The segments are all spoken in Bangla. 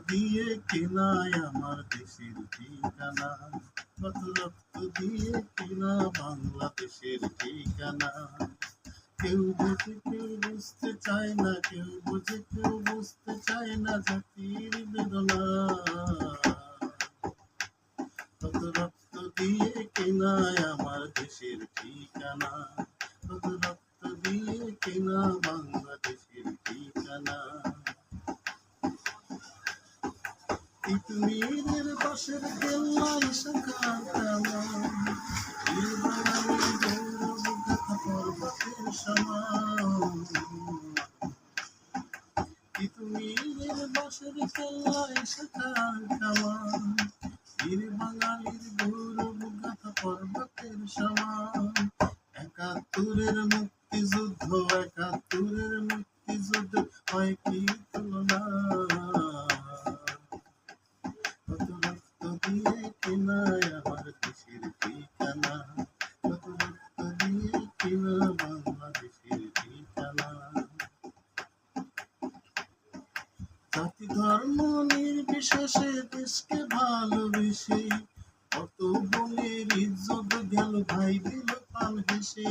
দিয়ে কেনায় আমার দেশের ঠিকানা, কত রক্ত দিয়ে কেনা বাংলাদেশের ঠিকানা। কেউ বোঝে কেউ বুঝতে চায় না, কেউ বোঝে কেউ বুঝতে চায় না জাতির বেদনা। কত রক্ত দিয়ে কেনায় আমার দেশের ঠিকানা, কত রক্ত দিয়ে কেনা বাংলাদেশের ঠিকানা। তিতুমিরের বাঁশের কেল্লায় শাখার কামান, বীর বাঙালির গৌরব গাথা পর্বতের সমান। তিতুমিরের বাঁশের কেল্লায় শাখার কামান, বীর বাঙালির গৌরব গাথা পর্বতের সমান। ৭১-এর মুক্তিযুদ্ধ, ৭১-এর মুক্তিযুদ্ধ হয় কি তুলনা। কত রক্ত দিয়ে কেনায় আমার দেশের ঠিকানা, কত রক্ত দিয়ে কেনা বাংলাদেশের ঠিকানা। জাতি ধর্ম নির্বিশেষে দেশকে ভালোবেসে কত বোনের ইজ্জত গেল ভাই দিল পান হেসে।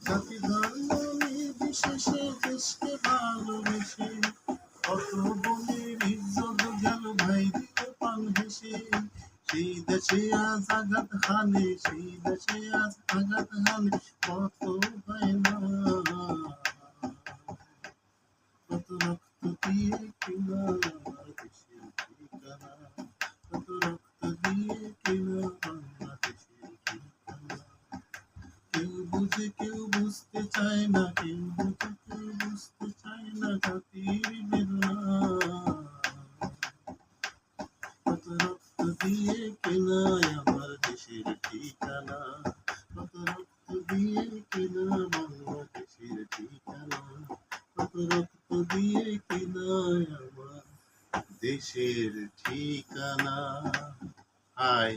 জাতি ধর্ম নির্বিশেষে দেশকে ভালোবেসে কত বোনের ইজ্জত গেল ভাই দিল পান হেসে। সেই দেশে আজ আঘাত হানে, সেই দেশে আজ আঘাত হানে কত হয় না। কত রক্ত দিয়ে কেনা আমার দেশের ঠিকানা, কত রক্ত দিয়ে কেনা বাংলাদেশের ঠিকানা। কেউ বুঝে কেউ বুঝতে চায় না, কেউ বুঝে কেউ বুঝতে চায় না জাতির বেদনা। কত রক্ত দিয়ে কেনায় আমার দেশের ঠিকানা, কত রক্ত দিয়ে কেনা বাংলাদেশের ঠিকানা, কত রক্ত দিয়ে কেনায় আমার দেশের ঠিকানা। হায়